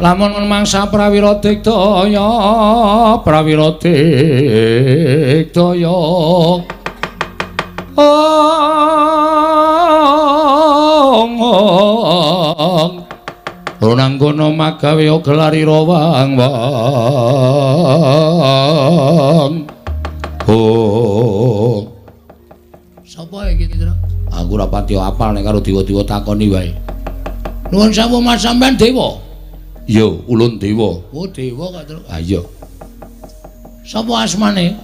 lamun mangsa prawira digdaya Ronang kono magawe gelarira wang oh sapa iki Tru? Aku ora pati apal nek karo dewa-dewa takoni wae. Nuwun sewu Mas sampean dewa? Iya, ulun dewa. Oh, dewa kok Tru. Ha iya. Sapa asmane?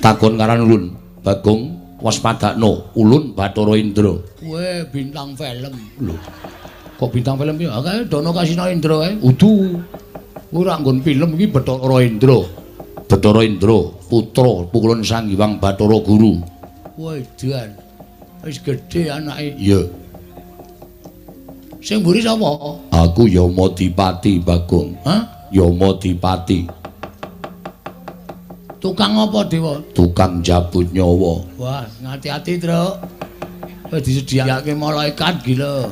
Takon karan ulun. Bagong Waspadakna, ulun Bathara Indra. Kowe bintang film. Lho. Kok bintang film ya? Kae Dono Kasina Indra kae. Udu. Ora nggon film iki Bathara Indra. Bathara Indra, putra pukulan Sang Hyang Bathara Guru. Wah, edan. Wis gedhe anake. Iya. Sing mburi sapa? Aku Yamadipati, Bagong. Hah? Yamadipati. Tukang apa, Dewa? Tukang jabut nyawa. Wah, ngati-ati, Tru. Kowe disediakake malaikat gila.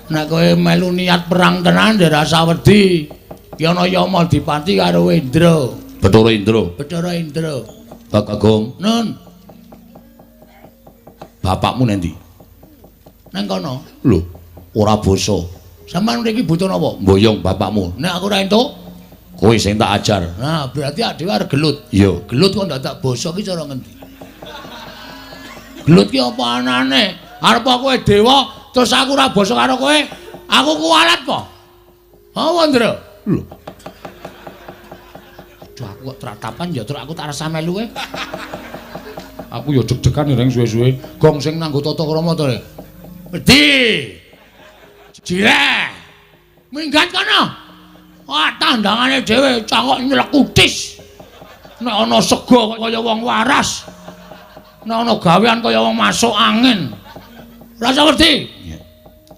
Nek kowe melu niat perang tenan ya rasa wedi. Ki ana Yamadipati karo Indra. Bathara Indra. Bathara Indra. Bagong. Nun. Bapakmu nendi? Nang kono. Lho, ora basa. Sampeyan mriki butuh napa? Mboyong bapakmu. Nek aku ora entuk, kowe sing tak ajar. Nah, berarti dhewe arep gelut. Iya. Gelut kok ndak basa ki cara ngendi? Gelut ki apa anane? Arep kowe dewa terus aku ora basa karo kowe, aku kuwalat po. Apa, Ndra? Lho. Aduh, aku kok tratapan ya terus aku tak rasa melu kowe. Aku ya deg-degan reng suwe-suwe. Gong sing nganggo tata krama to. Wedi. Jire. Minggat kono. Wah, tandangane dhewe cangkok nyelekutis. Nek ana sega kaya wong waras. Nek ana gawean kaya wong masuk angin. Rasa wedi.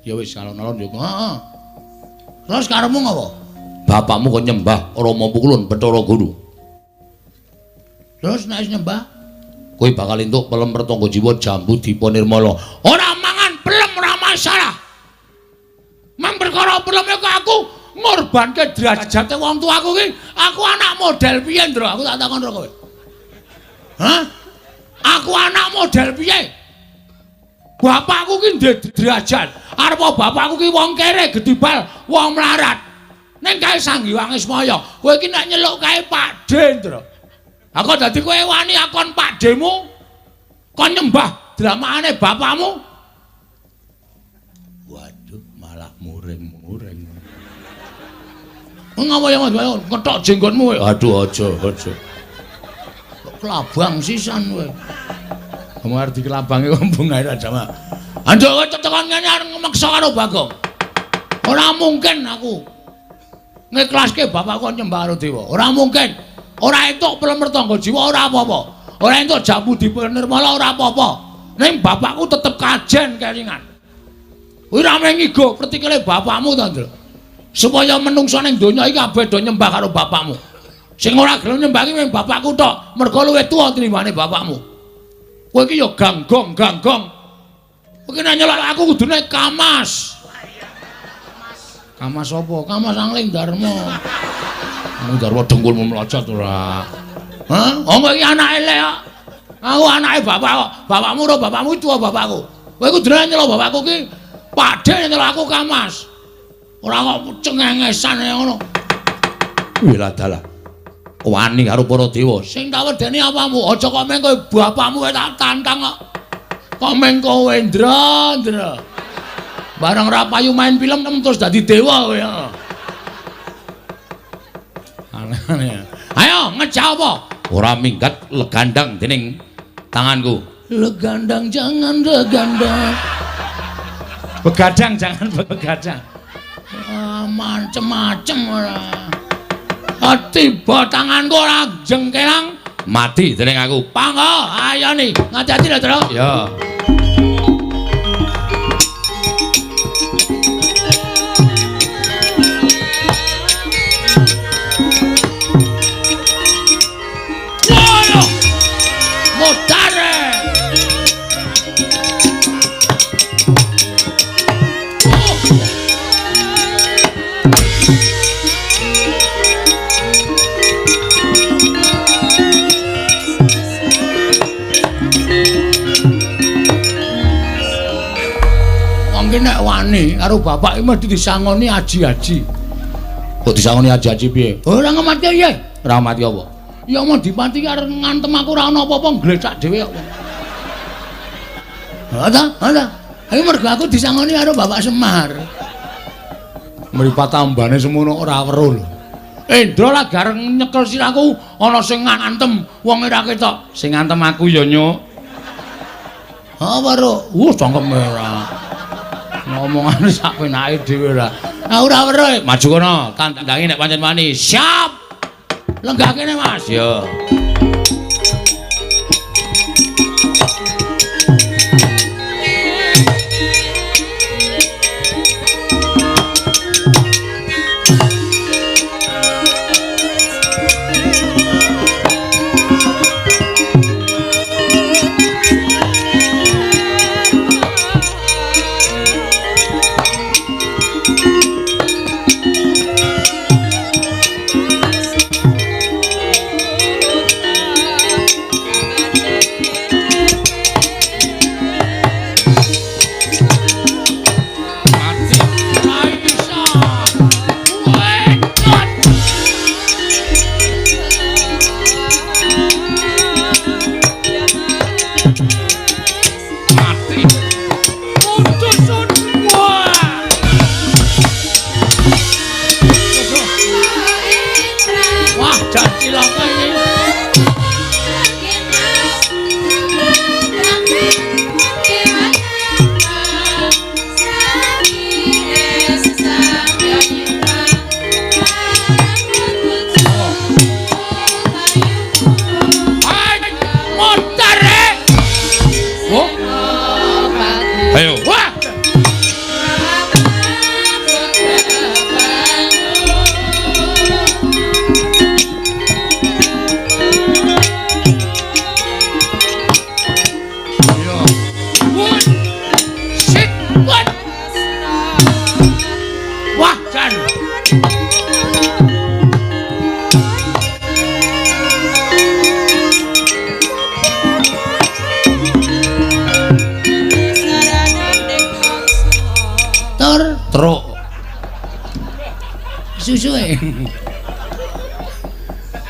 Ya wis alon-alon yo. Heeh. Terus karepmu ngopo? Bapakmu kok nyembah Rama Pukulun Bathara Guru. Terus nek nyembah, kowe bakal entuk pelem pertangga jiwa Jambu Dipa Nirmala. Ora mangan pelem ora masalah. Mang perkara peleme kok aku ngorbanke derajate wong tuaku ki. Aku anak model piye, Ndra? Aku tak takon karo kowe. Hah? Aku anak model piye? Bapakku ki ndek derajat. Arep bapakku ki wong kere gedibal, wong melarat. Ning kae Sang Hyang Ismaya, kowe iki nek nyeluk kae Pakde, Ndra. Aku dadi kowe wani akon Pakdemu. Kon nyembah dramane bapakmu. Waduh, malah muring-muring. Ngapa ya ngetok jenggonmu kowe? Aduh, aja. Kok kelabang sisan kowe. Kamu arep dikelabangi kembung ae ta, Jama. Anjuk kowe tekan ngene arep ngemeksa karo Bagong. Ora mungkin aku ngiklaske bapakku nyembah karo dewa. Ora mungkin. Ora entuk pelem pertangga jiwa ora apa-apa. Ora entuk Jambu Dipa Nirmala ora apa-apa. Ning bapakku tetep kajen kelingan. Kuwi ra mengigo pertikele bapakmu to, Ndra. Supaya menungso ning donya iki kabeh do nyembah karo bapakmu. Sing ora gelem nyembah ki mung bapakku tok. Mergo luwih tuwa tinimbane bapakmu. Kowe iki ya ganggong. Kowe nek nyelok aku kudune kamas. Kamas apa? Kamas Angling Darma. Angling Darma dengkulmu mlocot ora. Hah? Wong kowe iki anake elek kok. Aku anake bapak kok. Bapakmu ro bapakmu tuwa bapakku. Kowe kudune nyelok bapakku ki Pakde nyelok aku kamas. Ora kok cengengesan ngono. Wila dalah. Wani karo para dewa. Sing tak wedeni apamu? Aja kok meng kowe bapakmu tak tantang kok. Kok meng kowe Ndra. Barang ra payu main film terus dadi dewa kowe. Aneh-aneh. Ayo ngejak apa? Ora minggat legandang dening tanganku. Legandang jangan legandang. Begadang jangan begadang. Macem-macem ora. Tiba tanganku ora jengkelang mati dening aku. Pangga, ayo nih, ngati-ati lho, Tru. Ya. karo bapak mesti disangoni aji-aji. Kok disangoni aji-aji piye? Ora ngemati piye? Ora mati apa? Ya mau dipati arep ngantem aku ora ana apa-apa glecak dhewe kok. Ada. Iki mergo aku disangoni karo Bapak Semar. Mripat tambane semono ora weruh lho. Endra lah gareng nyekel siraku ana sing ngantem wong ora ketok. Sing ngantem aku ya nyuk. Apa ro? Cangkeme ora. Ngomongane sak penake dhewe ora. Ora weruh. Maju kono, tandangi nek pancen wani. Siap. Lenggah kene Mas. Yo.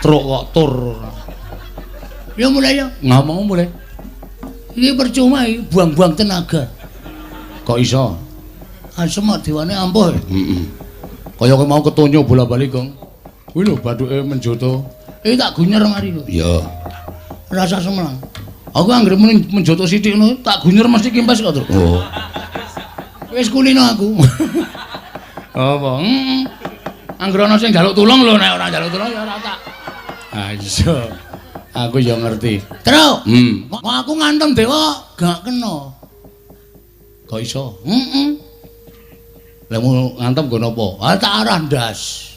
Truk kok tur. Ya mulai ya, ngomong mulai. Iki percuma iki buang-buang tenaga. Kok iso? Asem diwane ampuh. Kaya kowe mau ketonyo bola-bali, Gong. Kuwi lho bathuke menjoto. Tak gunyer mari lho. Iya. Rasa semelang. Aku anggere menjoto sithik ngono, tak gunyer mesti kimpes kok, Tru. Oh. Wis kulino aku. Apa? Anggere ana sing njaluk tulung lho, nek ora njaluk tulung ya ora tak. Ah iya. Aku ya ngerti. Tru. Kok aku ngantem dewa gak kena. Kok iso? Lah mau ngantem go napa? Ah tak arah ndas.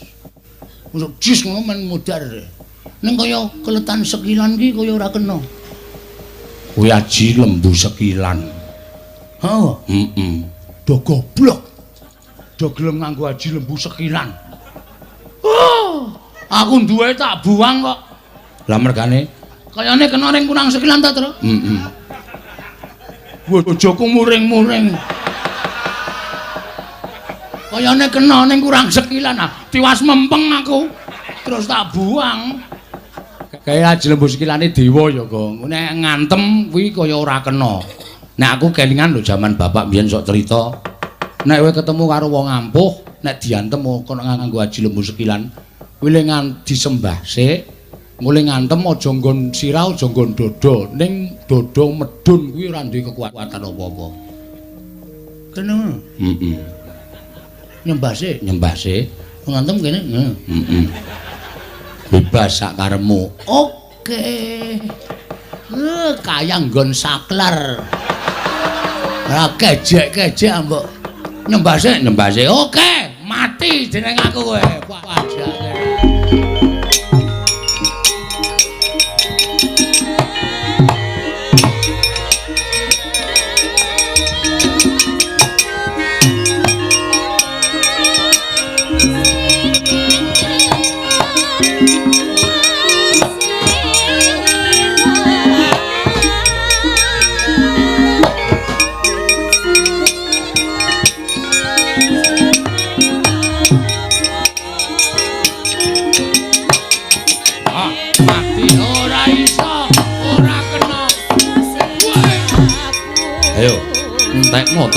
Untuk jis ngono men mudar. Ning kaya keletan sekilan ki kaya ora kena. Kuwi aji lembu sekilan. Ha? Do goblok. Do gelem nganggo aji lembu sekilan. Oh, aku duwe tak buang kok. Lah mergane kayane kena ning kurang sekilan ta, Tru? Bojoku muring-muring. Kayane kena ning kurang sekilan ah. Tiwas mempeng aku. Terus tak buang. Kaya aji lembu sekilane dewa ya, Gong. Nek ngantem kuwi kaya ora kena. Nek aku kelingan lho jaman bapak mbiyen sok cerita. Nek kowe ketemu karo wong ampuh, nek diantem kono nganggo aji lembu sekilan, kuwi le disembah sik, mulai ngantem aja nggon sirah, aja nggon dada, ning dada medun kuwi ora duwe kekuatan apa-apa. Kene. Nyembah sik, ngantem kene. Bebas sak karepmu. Oke. Kaya nggon saklar. Ora kejek-kejek mbok. Nyembah sik. Oke, mati jeneng aku kowe. Wajake.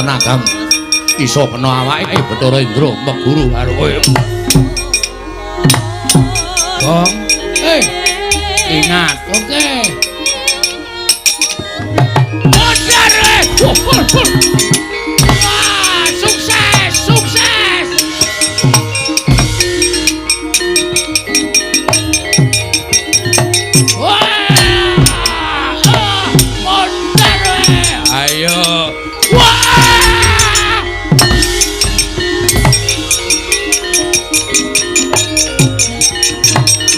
tenagang iso kena awake Bathara Indra meguru karo kowe. Dong, ingat, oke. Modar, wah, sukses, sukses. Wah, modar, ayo. Wah.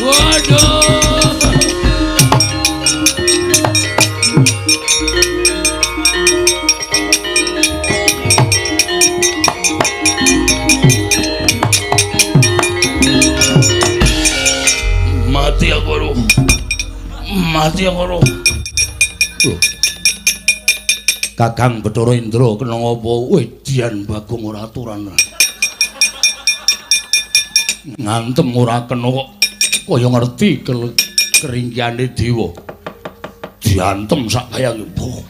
Waduh. Mati aku lho. Kakang Bathara Indra kena apa? Wedian Bagong ora aturan. Ngantem ora kena kok kaya ngerti keringkiane dewa. Diantem sak kaya ngepo.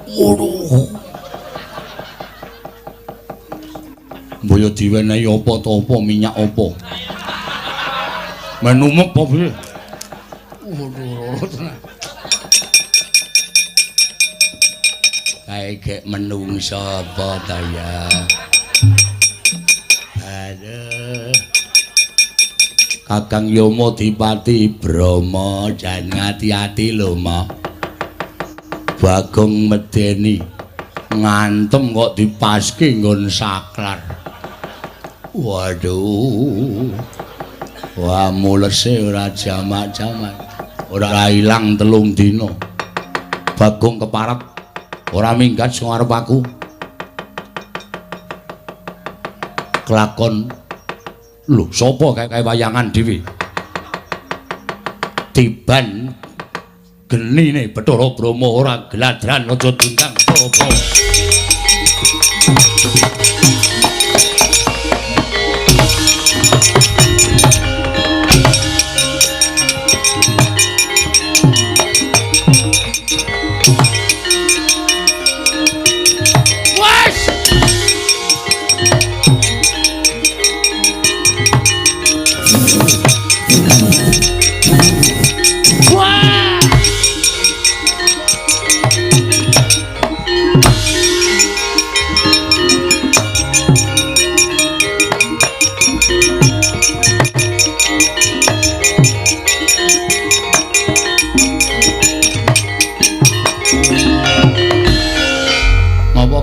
Waduh. Mbaya diwenehi apa ta apa minyak apa? Menumek apa piye? Waduh, tenan. Kae gek menungsa apa ta ya? Aduh. Kakang Yama Dipati Brama, jangan hati-hati lho, Ma. Bagong medeni ngantem kok dipaske nggon saklar. Waduh. Wah, mulese ora jamak-jamak. Ora ilang 3 dina. Bagong keparat ora minggat sing arep aku. Kelakon lho, sapa kae wayangan dhewe? Tiban genine Bathara Brama ora gladran aja tunggang apa.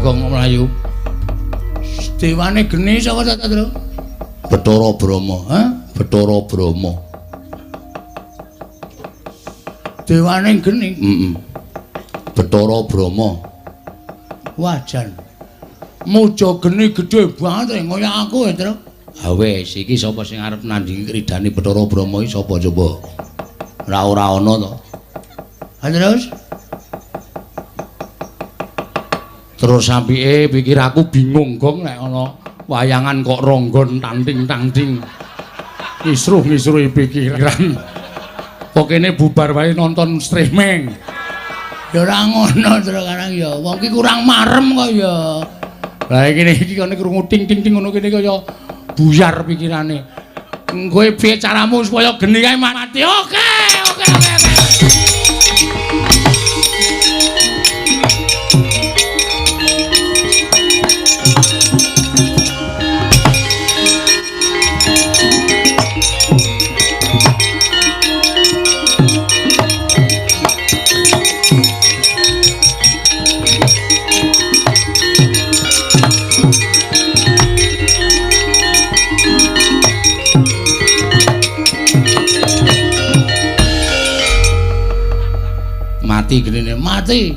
Melayu. Dewane geni sapa ta, Tru? Bathara Brama, ha? Bathara Brama. Dewane geni? Heeh. Bathara Brama. Wajan. Muja geni gedhe banget ngoyak aku ya, Tru. Ha wis, iki sapa sing arep nandhingi kridane Bathara Brama iki sapa coba? Ora ana to. Ha terus? Terus sampike pikir aku bingung gong nek ana wayangan kok ronggon tanting-tanting. Isruh-isruhi pikiran. Pokene bubar wae nonton streaming. Ya ora ngono terus karang ya. Wong ki kurang marem kok ya. Lah iki kene krungu ting-ting ngono kene kaya buyar pikirane. Kowe piye caramu supaya geni kae mati? Oke. Mati genine, mati.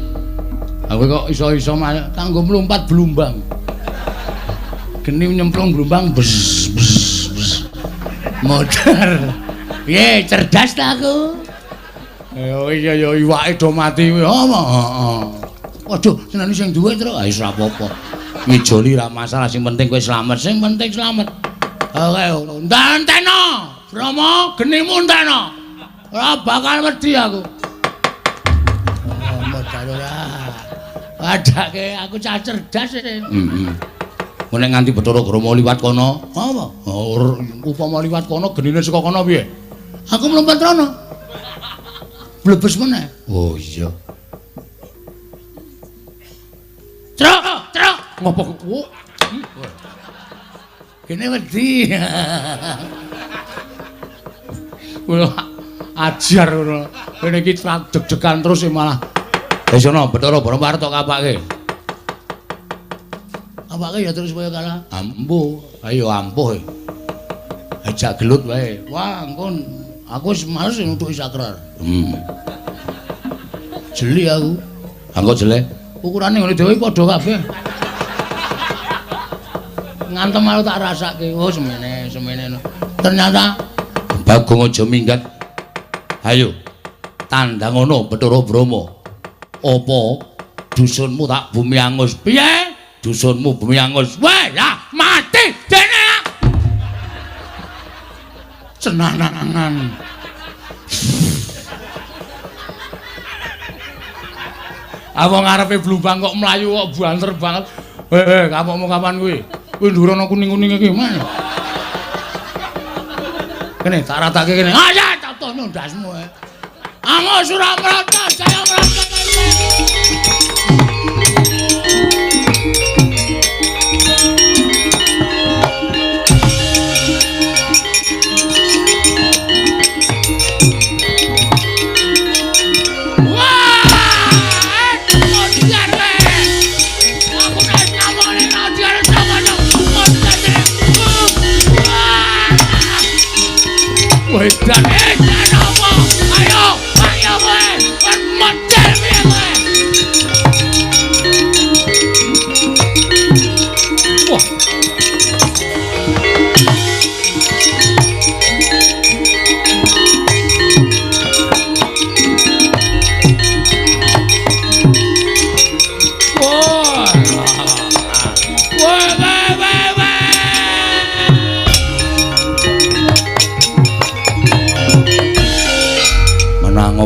Aku kok iso-iso kanggo mlumpat blumbang. Geni nyemplung blumbang bes. Modar. Piye cerdas ta aku? Iya ya iwake do mati. Heeh. Waduh, senane sing duwe, Tru. Ah wis ora apa-apa. Ngijoli ra masalah, sing penting kowe slamet. Sing penting slamet. Oke, ndanteno. Brama, genimu ndanteno. Ora bakal wedi aku. Padake aku cah cerdas. Heeh. Nek nganti Bathara Brama liwat kono, apa? Upama liwat kono genine saka kono piye? Aku mlumpat rono. Blebes meneh. Oh iya. Truk. Ngopo ku? Kene wedi. Kulo ajar ngono. Kene iki deg-degan terus malah. Wis ana Bathara Brama arep tok kapake. Kapake ya terus kaya kalah. Ampuh, ayo ampuh. Ajak gelut wae. Wah, engko aku wis males nutuki sakrar. Jeli aku. Angko jele. Ukurane ngene dhewe padha kabeh. Ngantem aku tak rasake. Oh, semene. Ternyata Bagong aja minggat. Ayo. Tandang ngono Bathara Brama. Apa dusunmu tak bumi angus? Piye? Dusunmu bumi angus. Weh, lah mati dene. Senanangan. Apa ngarepe blumbang kok mlayu kok banter banget. Kapokmu kapan kuwi? Kuwi ndurono kuning-kuning iki mana? Kene tak ratake kene. Ayo catono ndasmu. Ango Suraprata, Jaya Prata. Wedan apa? Ayo kowe. Kon model piye kowe? Wah.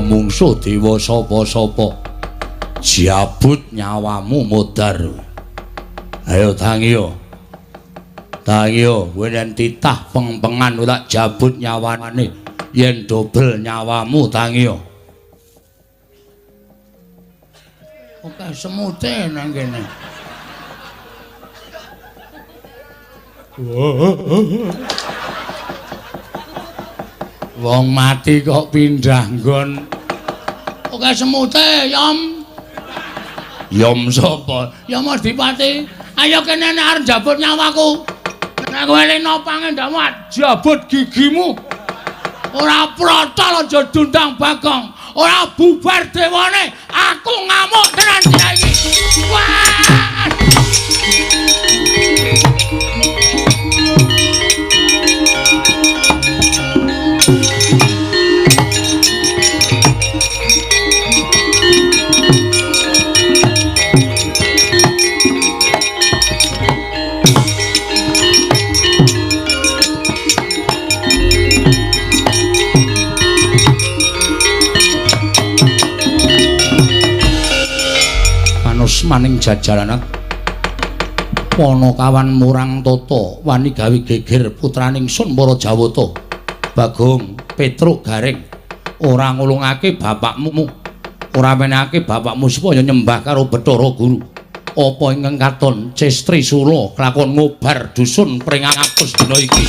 Mungsu dewa sapa-sapa jabut nyawamu modar. Ayo tangiyo wenen titah pengpengan tak jabut nyawane yen dobel nyawamu tangiyo. Oke semute nang kene. Wong mati kok pindah nggon. Oke semute, Yom. Yom sapa? Yom Adipati. Ayo kene nek arep jabut nyawaku. Nek kowe nopang ndakmu jabut gigimu. Ora protol aja dundang Bagong. Ora bubar dewane. Aku ngamuk tenan iki. Wah! Maning jajalanan Panakawan murang tata wani gawe geger putraning Sun para Jawata. Bagong Petruk Garing ora ngulungake bapakmu, ora menake bapakmu supaya nyembah karo Bathara Guru. Apa ingkang katon Cestri Sula kelakon ngobar dusun pring apus dina iki.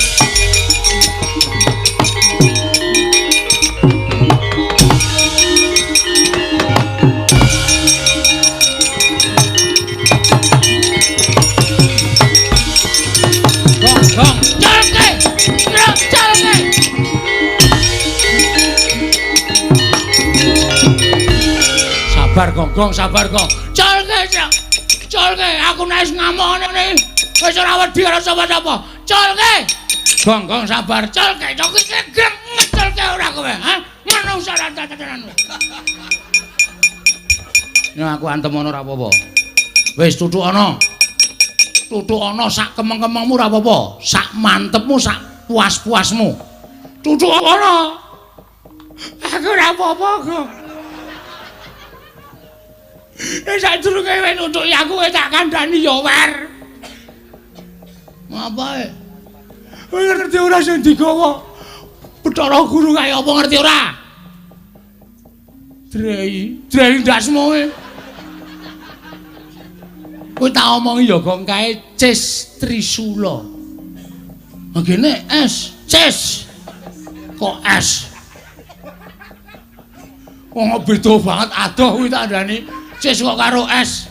Sabar Gong. Colke, aku nek ngamuk ngene wis ora wedi karo sapa-sapa. Colke. Gong sabar, colke. Colke ora kowe, ha? Manungsa ra tenan. Ya aku antem ana ora apa-apa. Wis tuthuk ana. Tuthuk ana sak kemeng-kemengmu ora apa-apa. Sak mantepmu, sak puas-puasmu. Tuthuk ana. Aku ora apa-apa, Gong. Nek sadurunge kowe nuntuki aku kowe tak kandhani ya wer. Apa e? Kowe ngerti ora sing digawa? Bathara Guru kaya apa ngerti ora? Drei ndasmu e. Kowe tak omongi ya kok kae Cis Trisula. Ngene es, Cis. Kok es? Wong beda banget adoh kuwi tak ndani. Cis kok karo es.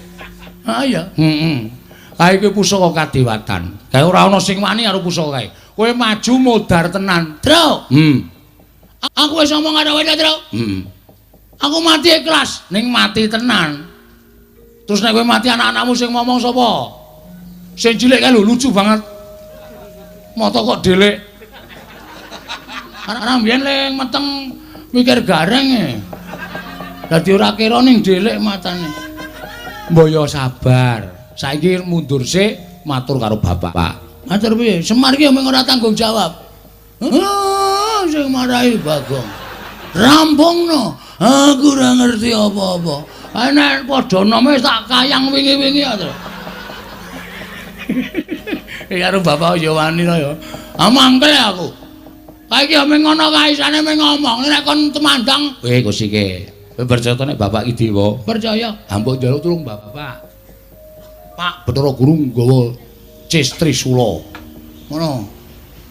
Ha iya. Kae iki pusaka kadewatan. Kae ora ana sing wani karo pusaka kae. Kowe maju modar tenan, Tru. Aku wis ngomong karo kowe, Tru. Aku mati ikhlas, ning mati tenan. Terus nek kowe mati anak-anakmu sing ngomong sapa? Sing cilik kae lho lucu banget. Mata kok dhelek. Anak-anak mbiyen ling meteng mikir gareng e. Dadi ora kira ning dhelek matane. Mboyo sabar. Saiki mundur sik matur karo bapak. Matur piye? Semar ki mung ora tanggung jawab. Sing marahi Bagong. Rampungno. Aku ora ngerti apa-apa. Nek padha nome tak kayang wingi-wingi ya, Tru. Karo bapak ya wani to ya. Mangkel aku. Saiki ya mung ngono kaisane mung ngomong nek kon temandang. Kusike. Kowe percaya nek bapak iki dewa? Percaya. Ampun njaluk tulung bapak. Pak Bathara Guru nggawa Cis Trisula. Ngono.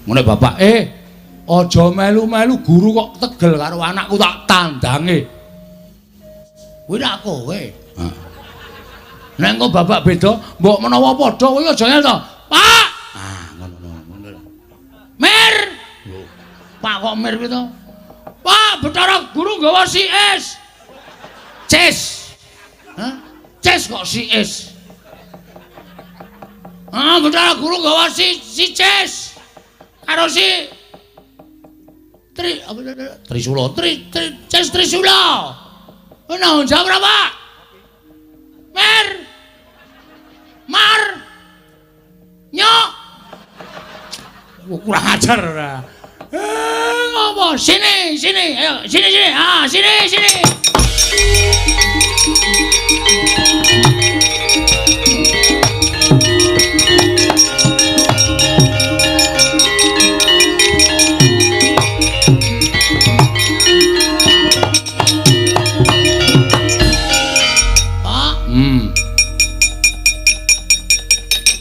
Ngene bapak, aja melu-melu guru kok tegel karo anakku tak tandange. Kuwi rak kowe. Heeh. Nek engko bapak beda, mbok menawa padha kowe aja ngel to. Pak. Ngono. Mir. Pak kok mir kuwi to? Pak Bathara Guru nggawa si es. Cis. Hah? Cis kok si es. Bathara Guru gawa si Cis karo si Trisula. Cis Trisula. Ono jam berapa? Mer. Mar. Nyok. Kurang ajar ora. Ngopo? Sini. Ayo, sini. Sini.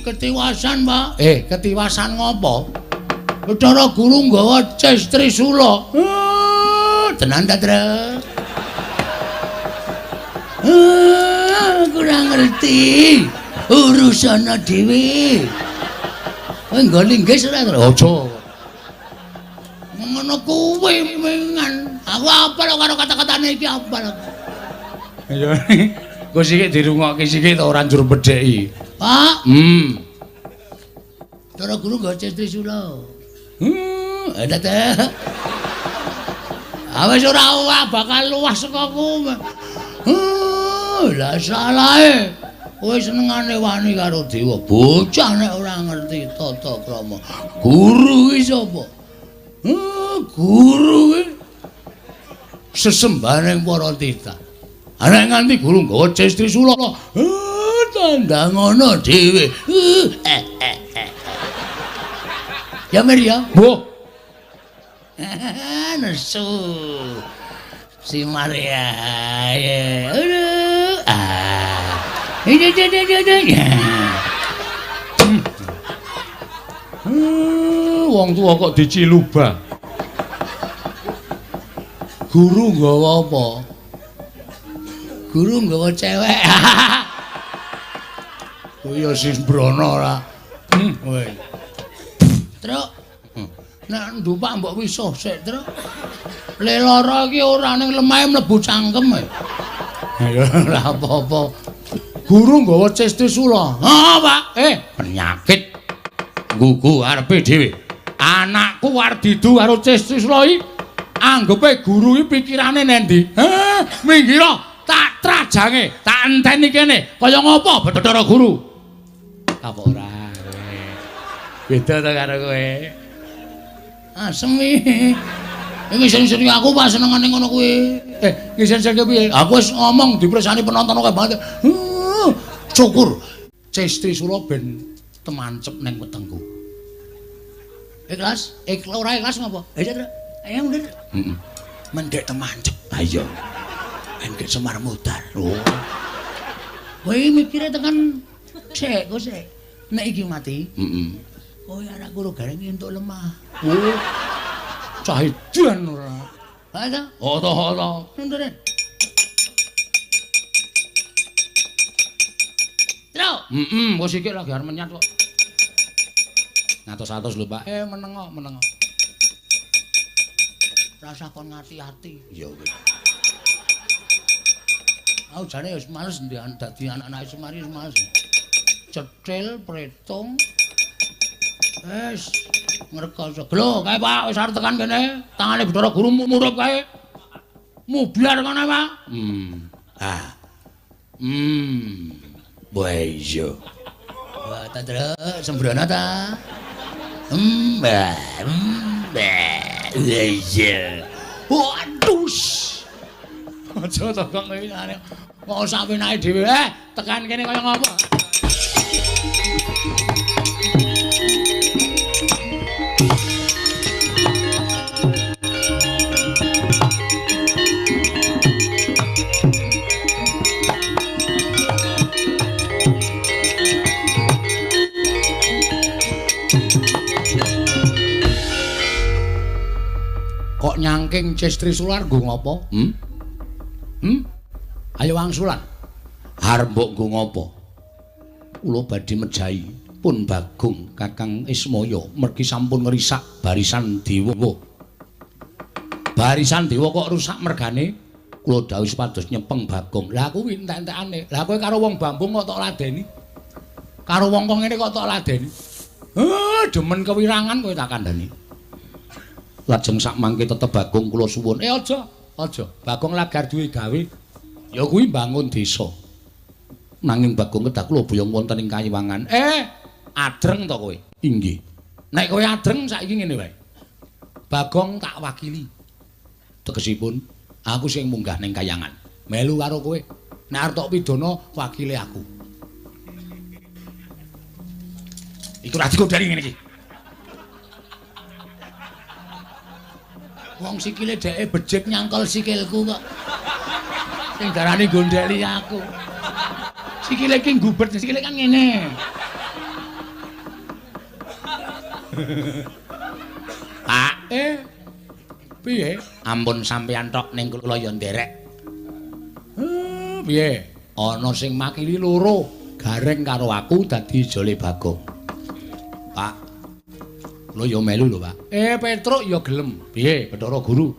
Ketiwasan, Pak. Ketiwasan ngopo? Bathara Guru nggawa Cis Trisula. Tenan ta, Tru? Kurang ngerti. Urusana dhewe. Engko linggis ora, Tru? Aja. Ngono kuwi mengan. Aku apal karo kata-katane iki apal. Ya. Kok sik dirungokke sik to ora njur bedheki. Pak. Bathara Guru nggawa Cis Trisula. Ada teh. Awes ora bakal luwah saka ku. Lah salahe. Kowe senengane wani karo dewa. Bocah nek ora ngerti tata krama. Guru iki sapa? Guru iki sesembahaning para titah. Ana nganti guru nggawa Cis Trisula. Tandang ngono dhewe. Ya Mir ya. Mbah. Nesu. Si Maria. Aduh. Wong tuwa kok dicilubah. Guru nggawa apa? Guru nggawa cewek. Kuwi ya sembrono ora. Kowe. Truk. Nek ndupak mbok wisuh sik, Truk. Le lara iki ora ning lemahe mlebu cangkem. Ya ora apa-apa. Guru nggawa Cis Trisula. Pak. Penyakit. Gugu arepe dhewe. Anakku arep didu karo Cis Trisula iki. Anggepe guru iki pikirane nendi? Minggir tak trajange, tak enteni kene. Kaya ngopo Bathara Guru? Apa ora? Beda to karo kowe. Semi. Ngisen-ngisen aku pas senengane ngono kuwi. Ngisen-ngisen piye? Aku wis ngomong dipresani penonton akeh banget. Syukur. Cestri Sula ben temancep ning wetengku. Ikhlas? Ora ikhlas ngopo? Ayo mundur. Heeh. Mendek temancep. Ha iya. Engke Semar Mudar. Oh. Kowe mikire tekan sik, kok sik. Nek iki mati. Heeh. Kowe anak kula gareng entuk lemah. Oh. Cah edan ora. Ha ta? Ota-ota. Mundur. Tro. Wis iki lagi arep menyat kok. Ngatos-atos lho, Pak. Menengo. Rasa kon ngati-ati. Iya wis. Aku jane wis males dadi anak-anak Semari wis males. Cetil, pretung. Wes ngrekoso. Lho, kae Pak wis arep tekan kene. Tangane Bathara Guru murup kae. Mubiar kene, Pak. Wah iya. Wah, ta terus sembrono ta? Iya. Waduh. Aja to kok ngene. Kok sampe naik dhewe tekan kene kaya ngopo? Kok nyangking Cestri Sular nggo ngopo? Ayo wangsulan. Arep mbok nggo ngopo? Kula badhe mejahi pun Bagong Kakang Ismaya mergi sampun ngrisak barisan dewa. Barisan dewa kok rusak mergane kula dawuh supados nyepeng Bagong. Lah kuwi entek-entekane. Lah kowe karo wong Bambung kok tok ladeni. Karo wong kok ngene kok tok ladeni. Demen kewirangan kowe tak kandhani. Lajeng sak mangke tetep Bagong kula suwun. Aja. Bagong lagar duwe gawe. Ya kuwi mbangun desa. Nanging Bagong kedah kula boyong wonten ing Kayiwangan. Adreng to kowe? Inggih. Nek kowe adreng saiki ngene wae. Bagong tak wakili. Tegesipun aku sing munggah ning Kayangan. Melu karo kowe. Nek arep tok pidana wakile aku. Iku ra digodari ngene iki. Wong sikile dheke bejek nyangkol sikilku kok. Sing darani gondeli aku. Sikile iki ngubet, sikile kan ngene. Pak, piye? Ampun sampeyan tok ning kula ya nderek. Piye? Ana sing makili loro, gareng karo aku dadi jole Bagong. Pak, kula ya melu lho, Pak. Petruk ya gelem. Piye, Bathara Guru?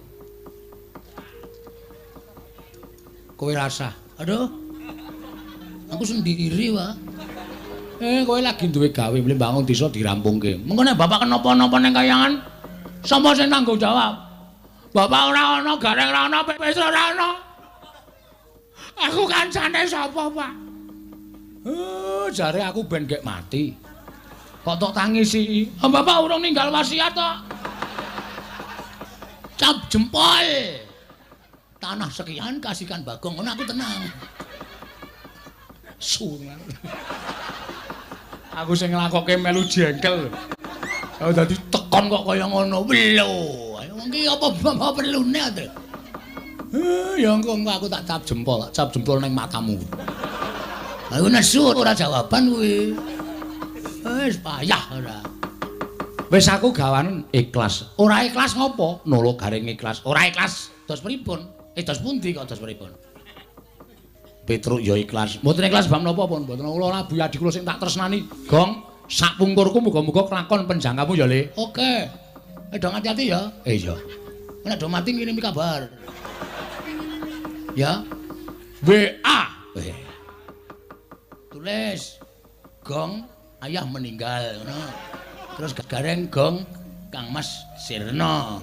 Kowe rasah. Aduh. Aku sendiri, Pak. Kowe lagi duwe gawe mle bangun desa dirampungke. Mengko nek bapak kenapa-napa ning Kayangan, sapa sing tanggung jawab? Bapak ora ana, gareng ora ana, Petruk ora ana. Aku kancane sapa, Pak? Jare aku ben gek mati. Kok tok tangisi? Bapak urung ninggal wasiat kok. Cap jempol. Tanah sekian kasihkan Bagong, ngono aku tenang. Sungan. Aku sing nglakoke melu jengkel. Oh dadi tekon kok kaya ngono. Lho, wong iki apa perlune to? Ya engko aku tak cap jempol ning matamu. Aku nesu ora jawaban kuwi. Wis payah ora. Wis aku gawanen ikhlas. Ora ikhlas ngopo? Nolo garing ikhlas. Ora ikhlas dos pripun? Dos pundi kok dos pripun? Petruk ya ikhlas. Mboten ikhlas bab napa pun mboten kula ora bu adik kula sing tak tresnani. Gong, sak pungkurku muga-muga kelakon penjangkamu ya, Le. Oke. Do hati-hati ya. Iya. Nek do mati ngirimi kabar. Ya. WA. Tulis. Gong, ayah meninggal ngono. Terus gareng gong Kang Mas Sirna.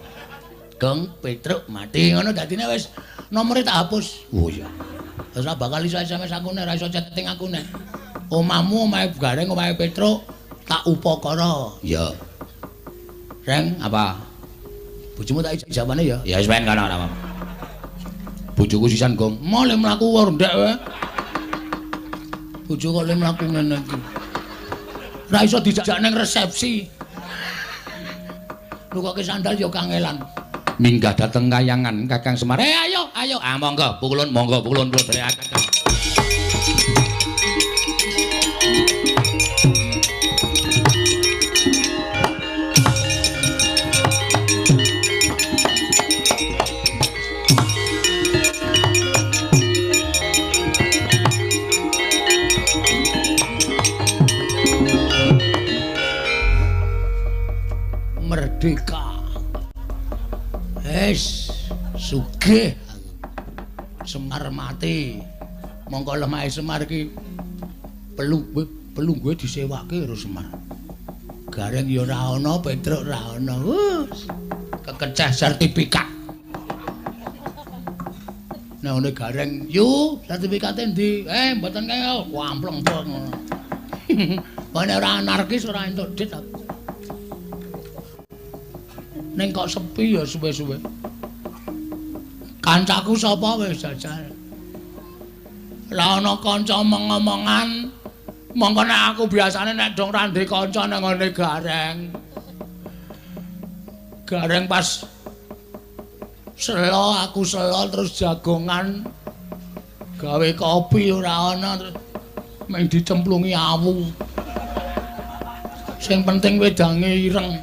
Gong Petruk mati ngono dadine wis nomore tak hapus. Oh iya. Wis ora bakal iso SMS aku nek ora iso chatting aku nek. Omahmu omahe gareng omahe Petruk tak upakara. Iya. Reng apa? Bojomu tak jawane ya. Ya wis ben kana ora. Bojoku sisan gong, "Male mlaku wae ndek wae." Bojo kok le mlaku ngene iki. Ora iso dijak ning resepsi. Nukoke sandal ya kangelan. Minggah dateng kayangan Kakang Semar. Ayo, ayo. Ah monggo pukulun kula derekaken. Merdeka. Sugih Semar mati. Monggo lemahe Semar iki pelungguhe disewake karo Semar. Gareng ya ora ana, Petruk ora ana. Kekeceh sertifikat. Nek ngene gareng, "Yu, sertifikate ndi?" Mboten kaya wampleng-pleng ngono. Nek ora anarkis ora entuk dit. Ning kok sepi ya suwe-suwe. Kancaku sapa wis jajal. Lah ana kanca omong-omongan, mongko nek aku biasane nek dong ra ndek kanca nang ngene gareng. Gareng pas aku selo terus jagongan gawe kopi ora ana terus mung dicemplungi awu. Sing penting wedange ireng.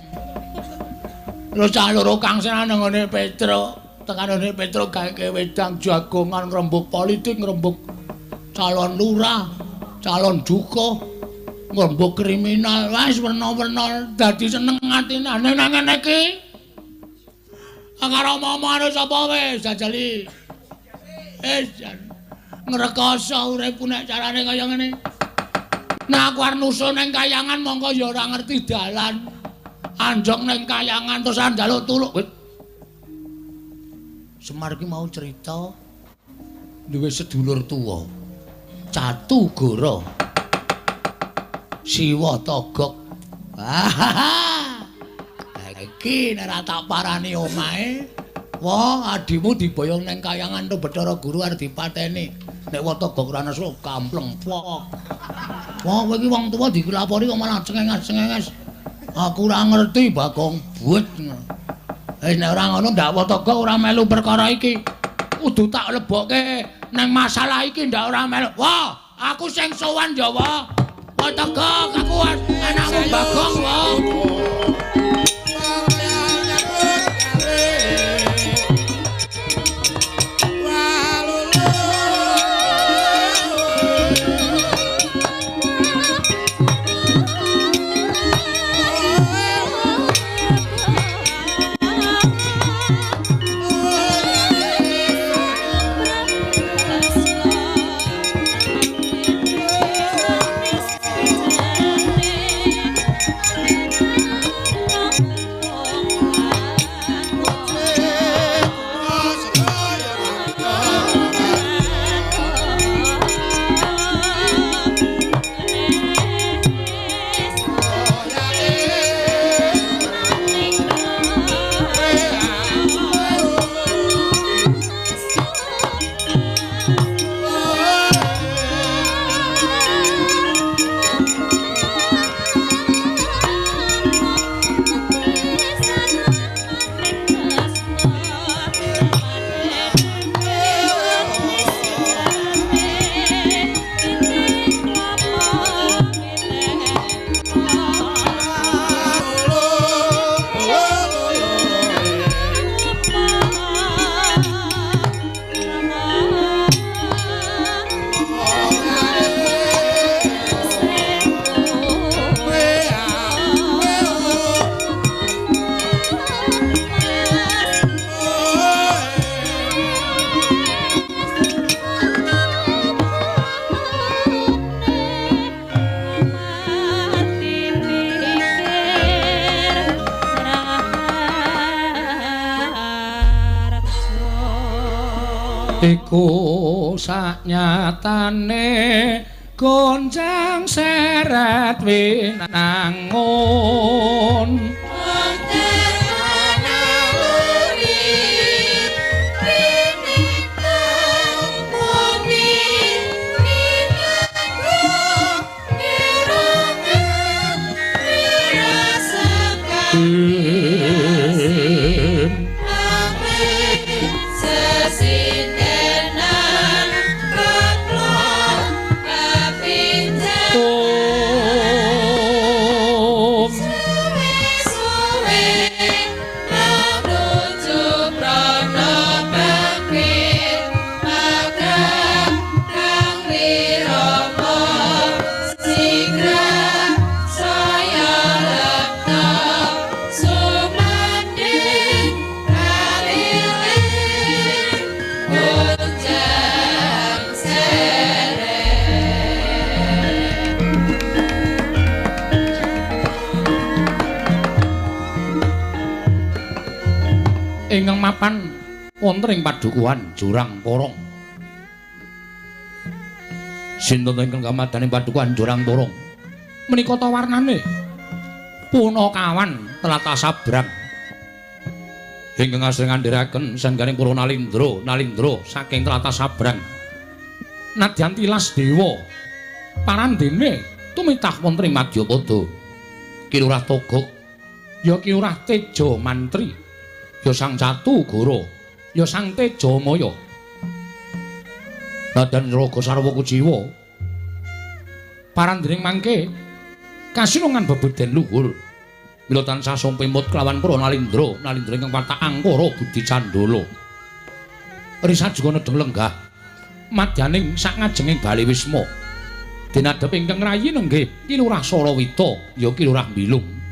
Terus cah loro kangsenan nang ngene Petruk. Tekanane Petruk gawe wedang jagongan ngrembug politik, ngrembug calon lurah, calon duka, ngrembug kriminal. Wis werna-werna dadi seneng atine nang ngene iki. Karo momone sapa wis jajali. Ngrekoso uripku nek carane kaya ngene. Nek aku arep nusul ning kayangan mongko ya ora ngerti dalan. Anjok ning kayangan terus njaluk tuluk. Semar iki mau cerita duwe sedulur tuwa. Catu Goro. Siwa Togok. Iki nek ora tak parani omahe, wah adimu diboyong ning kayangan to Bathara Guru arep dipateni. Nek Watogok ora nesu kampleng pok. Wah kowe iki wong tuwa dikelapori kok malah cengenges-cengenges. Aku ora ngerti Bagong Buet. Nek ora ngono ndak Watogok ora melu perkara iki. Kudu tak lebokke nang masalah iki ndak ora melu. Wah, aku sing sowan ya wae. Watogok aku anakmu Bagong wae. Iku saknyatane gonjang seret winangun Ingkang mapan wonten ing padukuhan Jurang Porong. Sinten ingkang kamadani padukuhan Jurang Porong? Menika ta warnane Punakawan Tlatah Sabrang. Ingkang asring ngandhiraken sangganing para Nalindra saking Tlatah Sabrang. Nadyan tilas dewa parandene tumitah wonten ing Madyapada. Ki Lurah Togok ya Ki Lurah Teja Mantri. Ya Sang Jatu Goro, ya Sang Teja Maya. Dadan raga sarwa kujiwa. Parandening mangke kasinungan bebeden luhur. Mila tansah sumpimut kelawan para Nalindra ingkang patak angkara Budi Candala. Risa juga nedeng lenggah madyaning sak ngajenging Bali Wisma. Dinadhep ingkang rayi nenggih Ki Lurah Sarawita, ya Ki Lurah Bilung.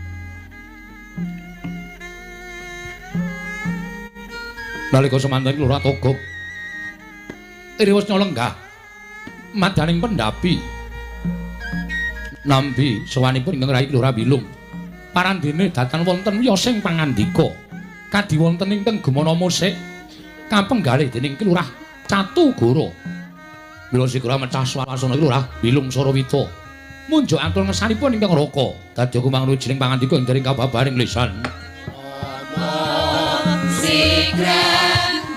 Nalika semanten Lurah Togok iriwes lenggah madyaning pendhapi nambi sawanipun ingkang rayi Lurah Bilung parandene dhateng wonten yosing pangandika kadi wonten ingkang gemana musik kapenggalih dening Ki Lurah Catu Goro. Mila sikura mecah swasana Ki Lurah Bilung Sarawita munjuk atur ngesanipun ingkang raka dadi kumangrujining pangandika ing dening kababaring lisan. Sigra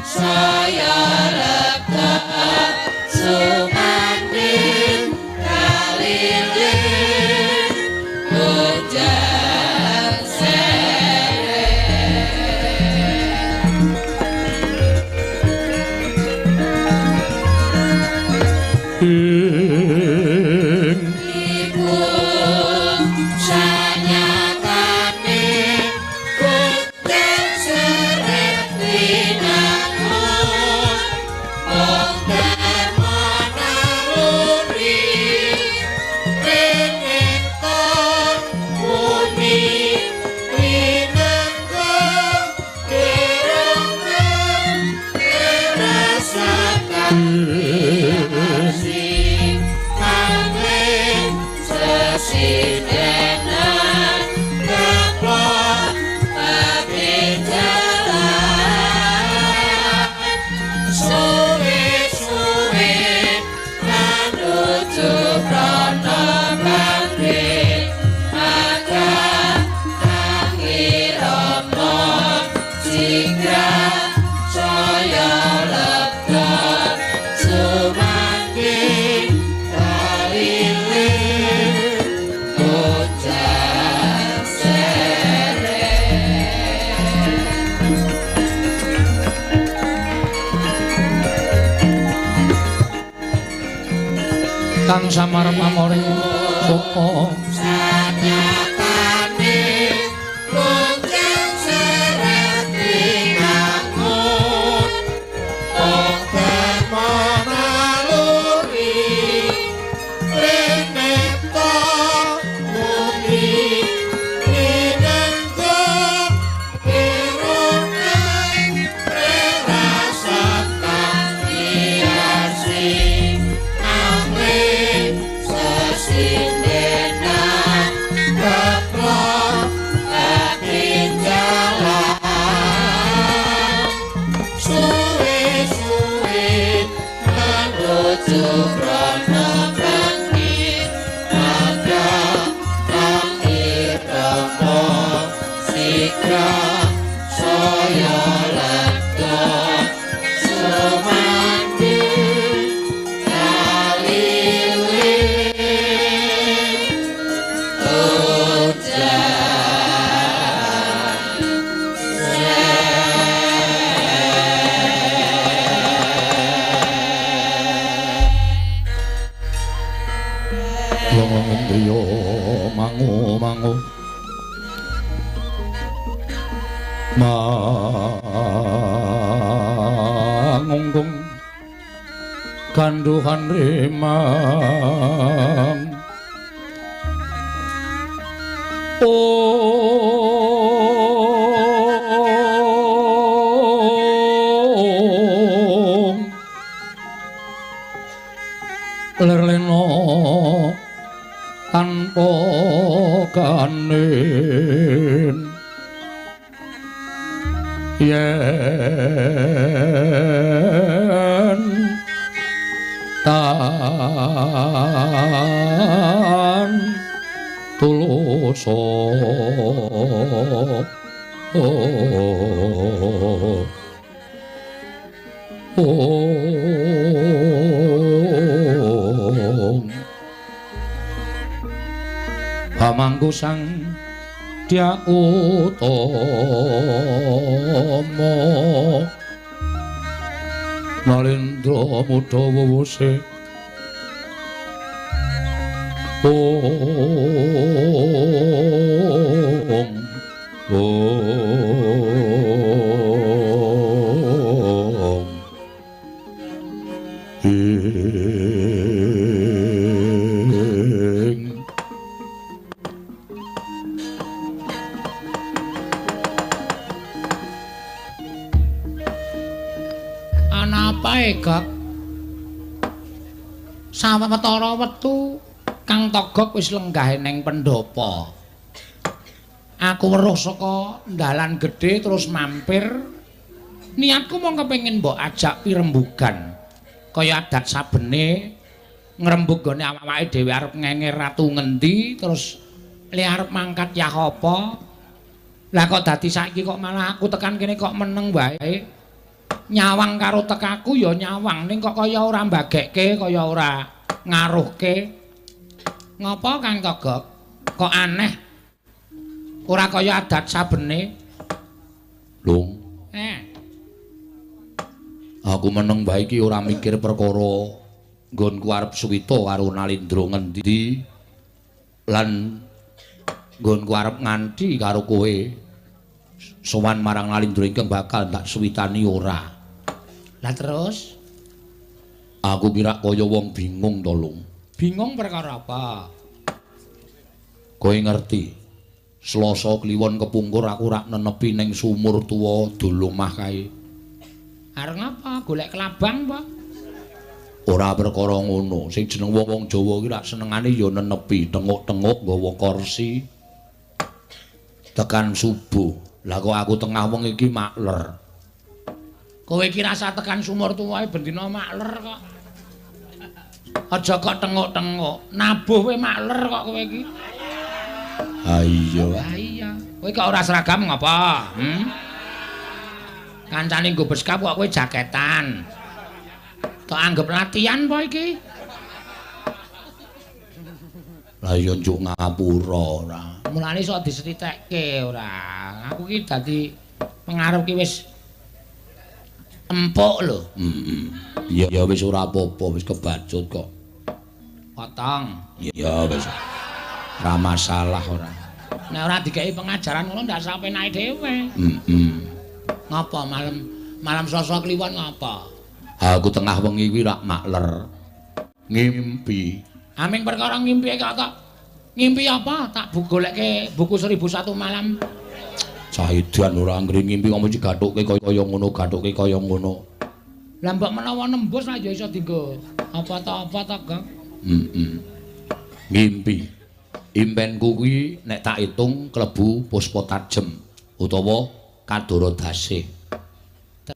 saya lepta sumanding kaliling hujan sereng iku sanyatane kutek seret winangun mongkar manaluri renekton bumi winanggung kerongan kerasakan sing kangling sesidenan keplok pakejalan suwe-suwe manuju prana bangkit maka kangirama sigra saya lepta sumangking kaliling hujan sereng. Kang samar pamoring suka Sanyatane hujan seret winangun mongkar manaluri renekta bumi winanggung kerongan rerasakan biasi angling sesindenan mangunggung kanduhan remang lerleno tanpa kanin yen tan tuluso pamangku sang dia utama Nalendra muda wewuse anapae Gak sawetara wektu Kang Togog wis lenggah ning pendopo. Aku weruh saka dalan gedhe terus mampir. Niatku mung kepengin mbok ajak pirembugan. Kaya adat sabene ngrembug gone awake dhewe arep ngenger ratu ngendi terus li arep mangkat yah apa. Lah kok dadi saiki kok malah aku tekan kene kok meneng wae. Nyawang karo tekaku ya nyawang ning kok kaya ora mbagekke kaya ora ngaruhke. Ngopo Kang Togog? Kok aneh? Ora kaya adat sabene. Lung. Aku meneng bae iki ora mikir perkara nggonku arep suwita karo Nalendra ngendi lan nggonku arep nganti karo kowe sowan marang Nalendra ingkang bakal tak suwitani ora. Lah terus aku kira kaya wong bingung to, Lung. Bingung perkara apa? Kowe ngerti? Selasa kliwon kepungkur aku rak nenepi ning sumur tuwa dolomah kae. Areng apa? Golek kelabang apa? Ora perkara ngono. Sing jeneng wong Jawa iki rak senengane ya nenepi, tenguk-tenguk nggawa kursi. Tekan subuh. Lah kok aku tengah wong iki makler. Kowe iki rasa tekan sumur tuwae bendina makler kok. Aja kok tenguk-tenguk. Nabuh kowe makler kok kowe iki. Ha iya. Ha iya. Kowe kok ora seragam ngapa? Kancane nggo beskap kok kowe jaketan. Tok anggap latihan apa iki? Lah ya njuk ngapura ora. Mulane iso disritekke ora. Aku iki dadi pengarep ki wis empuk lho. Ya wis ora apa-apa, wis kebacut kok. Potong. Ya wis. Ora masalah ora. Nek ora dikeki pengajaran ngono ndak sampe naik dhewe. Ngapa malam Selasa kliwon ngapa? Aku tengah wengi kuwi rak makler. Ngimpi. Aming perkara ngimpi kok ngimpi apa? Tak golekke buku 1001 malam. Sahidan ora anggere ngimpi kok mesti gathuke kaya ngono, gathuke kaya ngono. Lah mbok menawa nembus lah ya iso dienggo apa ta Kang? Ngimpi. Impenku kuwi nek tak itung klebu puspa tajem utawa kadara dasih.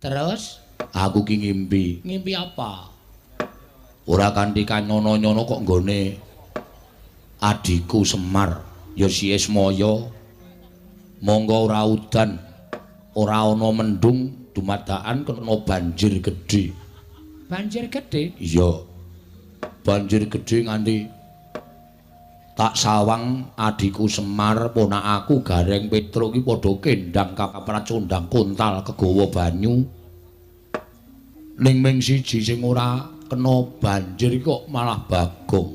Terus aku ki ngimpi. Ngimpi apa? Ora kanthi kanyono-nyono kok nggone adhiku Semar ya si Ismaya. Monggo ora udan, ora ana mendung, dumadakan kena banjir gedhe. Banjir gedhe? Iya. Banjir gedhe nganti tak sawang adhiku Semar, ponakku Gareng Petro iki padha kendang kapracondang kontal kegawa banyu. Ning ming siji sing ora kena banjir kok malah Bagong.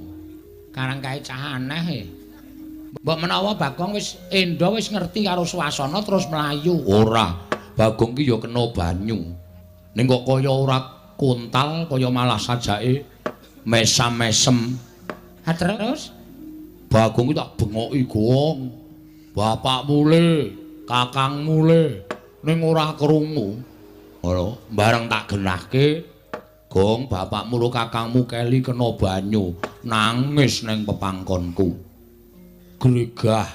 Karang kae cah aneh e. Mbok menawa Bagong wis endo wis ngerti karo swasana terus mlayu. Ora, Bagong ki ya kena banyu. Ning kok kaya ora kuntal, kaya malah sajake mesam-mesem. Ha terus Bagong ki tak bengoki gong. Bapak mule, kakang mule ning ora krungu. Ngono, bareng tak genahke, gong bapakmu karo kakangmu keli kena banyu, nangis ning pepangkonku. Gregah.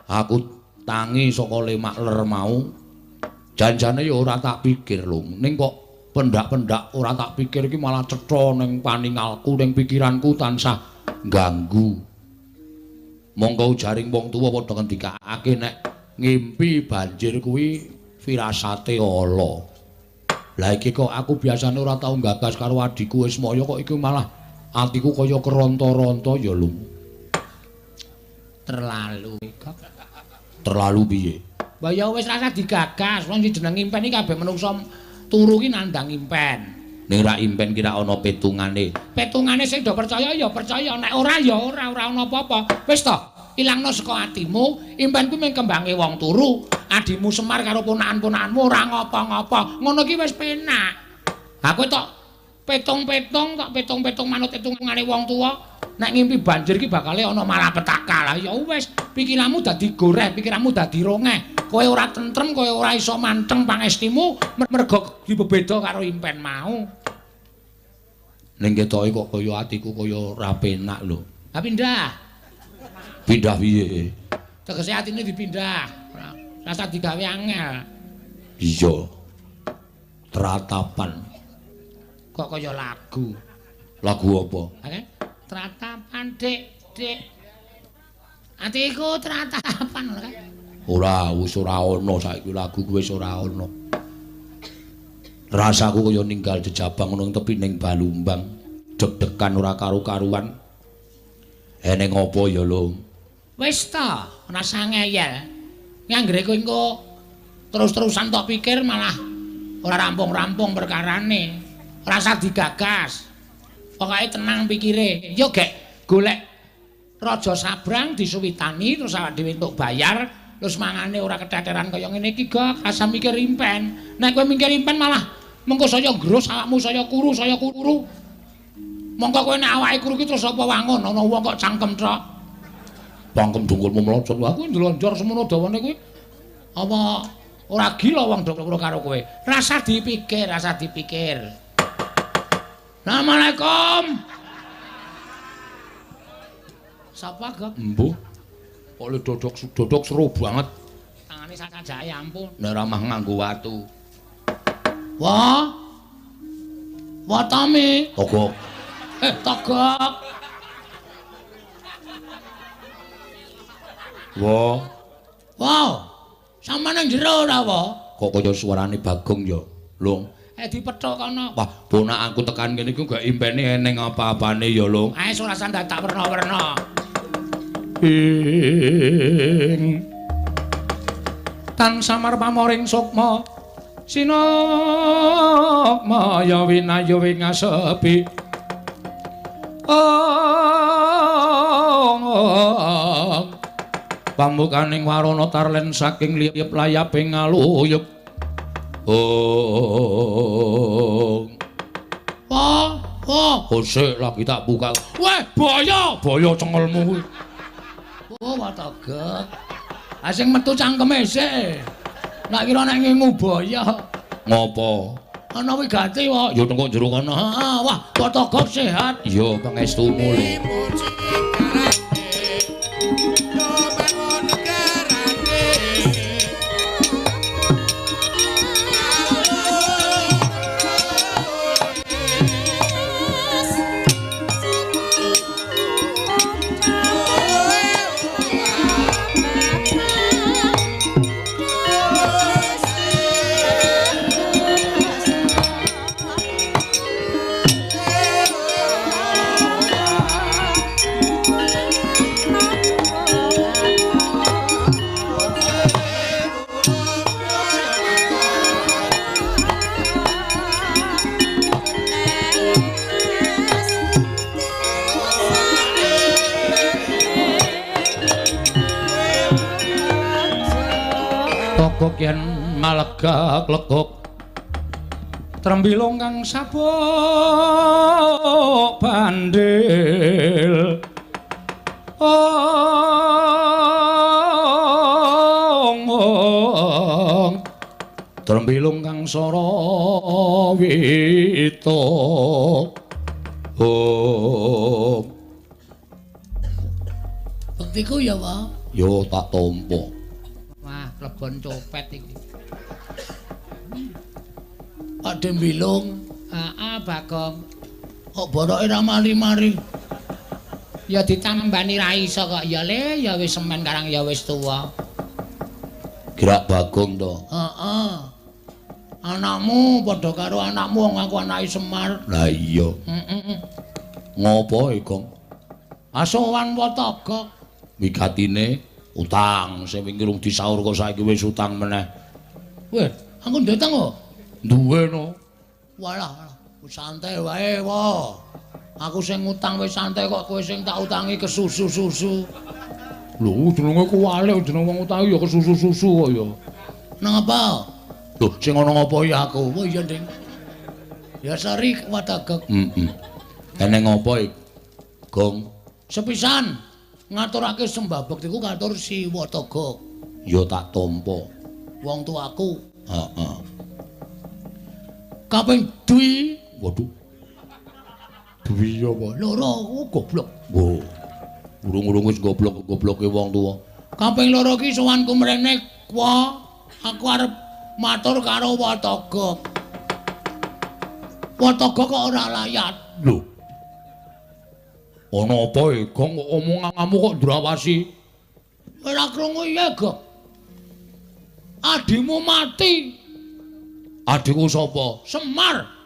Aku tangi saka lemak ler mau. Janjane ya ora tak pikir lho, ning kok pendak-pendak ora tak pikir iki malah cetha ning paningalku, ning pikiranku tansah ganggu. Monggo jaring wong tuwa padha ngendikake nek ngimpi banjir kuwi firasate ala. Lah iki kok aku biasane ora tau gagas karo adikku Ismaya kok iki malah atiku kaya keronta-ronta ya lho. Terlalu piye? Mbah ya wis rasa digagas, wong jeneng impen iki kabeh menungsa turu ki nandang impen. Ning ra impen kira ana petungane. Petungane sing do percaya ya percaya, nek ora ya ora ana apa-apa. Wis to, ilangno saka atimu, impen kuwi mung kembange wong turu. Adimu Semar karo ponakan-ponakanmu ora ngapa-ngapa. Ngono ki wis penak. Ha kowe tok petung-petung, tok petung-petung manut hitungane wong tuwa. Nek ngimpi banjir ki bakale ana malapetaka. Lah ya wis, pikiranmu dadi goreh, pikiranmu dadi rongeh. Kowe ora tentrem, kowe ora iso manteng pangestimu merga dibebeda karo impen mau. Ning ketoke kok kaya atiku kaya ora penak lho. Ha pindah. Pindah piye? Tegese atine dipindah. Rasa digawe angel. Iya. Tratapan. Kok kaya lagu. Lagu apa? Oke. Tratapan dik. Atiku tratapan lho kan. Ora, wis ora ana saiki lagu kuwi wis ora ana. Rasaku kaya ninggal jejabang nang tepining Balumbang, deg-degan ora karu-karuan. Eneng apa ya, Lung? Wis ta, rasa ngeyel. Nganggere kowe engko terus-terusan tok pikir malah ora rampung-rampung perkarane. Rasa digagas. Pokoke tenang pikire. Yo gek golek Raja Sabrang disuwitani terus awak dhewe entuk bayar, terus mangane ora keteteran kaya ngene iki gak asa mikir impen. Nek kowe mikir impen malah mengko saya grus awakmu saya kuru. Mongko kowe nek awake kuru ki terus apa wangun ana wong kok cangkem tok. Pangkem dungkulmu mlocot Aku ndlonjor semono dawane kuwi. Apa ora gila wong dokter karo kowe. Rasa dipikir. Assalamualaikum. Sapa, Gok? Embuh. Kok le dodok seru banget. Tangane sakajake ampun. Nek ramah nganggo watu. Wah. Watame. Togok. Togok. Wah. Wow. Sampe nang jero ora, Wa? Kok kaya suarane Bagong ya, Lung. Dipethuk kono. Wah, ponakku tekan kene iku gak impene eneng apa-apane ya, Lung. Ae surasan tak werna-werna. Ing Tan samar pamoring sukma sinokma ya winayu wingasepi. Pambukaning warana tarlen saking liyep layaping ngaluyup. Sik lagi tak buka. Weh, boyo Cengelmu kuwi. Watagek. Ah sing metu cangkeme sik. Nak kira nek ngingu boyo. Ngopo? Ana wigati wae. Ya tengko jero kono. Wah, Watagek sehat. Ya pangestu mule. Togok yen malegak legok trembilung kang sabuk bandil ong trembilung kang sarawita bektiku ya Pak yo tak tampa wah klebon copet iki Pak Dembilung Bagong kok boroke ra mari-mari ya ditambani ra iso kok ya le ya wis semen karang ya wis tuwa gerak Bagong to heeh anakmu padha karo anakmu wong aku anake Semar lah iya ngopo Gong asowan Watagok mikatine utang sing wingi rung disaur kok saiki wis utang meneh weh aku ndetang kok duwe no walah santai wae wa aku sing ngutang wis santai kok kowe sing tak utangi kesusu-susu lho jenenge kuwale jeneng wong utangi ya kesusu-susu kok ya nang apa lho sing ana ngopo ya aku oh iya Ding ya sari Watagok eneng ngopo Gong sepisan ngaturake sembah bektiku katur si Watagok ya tak tampa wong tuaku heeh kaping dwi waduh dwi apa loro goblok wo urung-urung wis goblok-gobloke wong tuwa kaping loro ki sowanku mrene kwa aku arep matur karo Watagok kok ora layat lho ana apa Gong omonganmu kok ndrawasi ora krungu ya Gok adimu mati adikku sapa Semar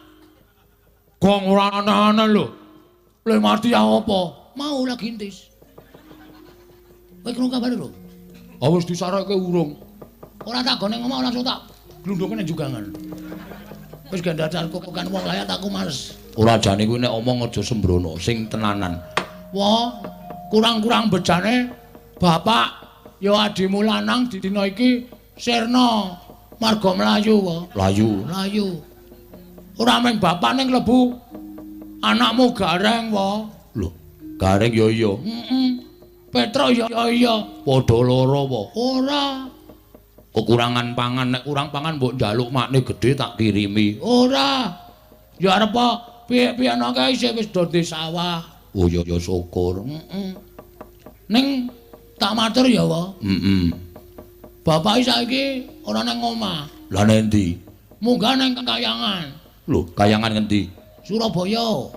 Gong ora aneh-aneh lho le mati apa mau lagi ntis kowe krungu kabar lho wis disareke urung ora tak gone ngomong langsung tak glundhunge nang jugangan wis gandadalku kan wong layat aku males ora jane kuwi nek omong aja sembrono sing tenanan wah kurang-kurang bejane bapak ya adimu lanang dina iki sirna marga mlayu wae layu ora mung bapak ning klebu anakmu Gareng wae lho Gareng ya iya Petro ya iya padha lara apa ora kekurangan pangan nek kurang pangan mbok njaluk makne gedhe tak kirimi ora ya arep piye-piye ana kae isih wis do sawah oh ya syukur ning tak matur ya wae bapak saiki ora nang omah. Lah nendi? Munggah nang Kayangan. Lho, Kayangan ngendi? Surabaya.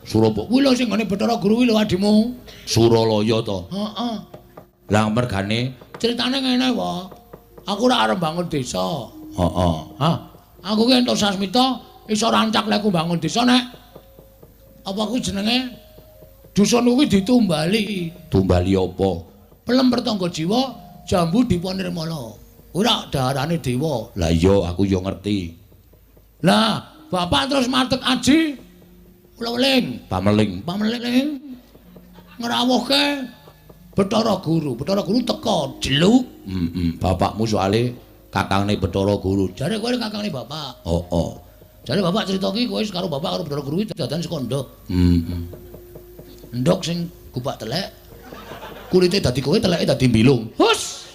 Surabaya. Kuwi lho sing ngene Bathara Guru kuwi lho adimu. Suralaya to. Heeh. Lah mergane ceritane ngene wae. Aku ora arep bangun desa. Heeh. Hah? Aku ki entuk sasmita iso rancak lek ku bangun desa nek apa kuwi jenenge dusun kuwi ditumbali. Tumbali apa? Pelem pertangga jiwa jambu diponirmala. Ora daharane dewa. Lah iya aku yo ngerti. Lah, bapak terus matek aji weling, Pameling. Ngrawuhke Bathara Guru. Bathara Guru teka jeluk. Bapakmu soalé kakangne Bathara Guru. Jare kowe kakangne bapak. Oh. Jare bapak cerita ki kowe karo bapak karo Bathara Guru dadan saka ndok. Ndok sing gupak telek. Kulite dadi kowe teleke dadi mbilung. Hus.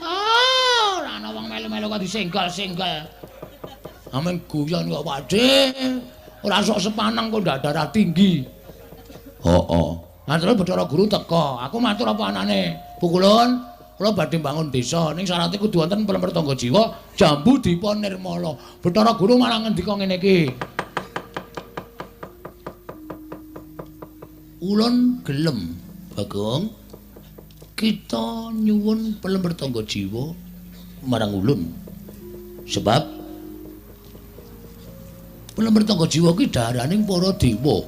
Ora ana wong melu-melu kok disenggal-senggal. Ameng guyon kok Pakde. Ora sok sepanang kok ndak darah tinggi. Nah terus Bathara Guru teka. Aku matur apa anane? Pukulun, kula badhe bangun desa. Ning syaratnya kudu wonten pelemper tangga jiwa, jambu dipun nirmala. Bathara Guru malah ngendika ngene iki. Ulun gelem Bagong, kita nyuwun pelemper tangga jiwa marang ulun. Sebab pelemper tangga jiwa ki daraning para dewa.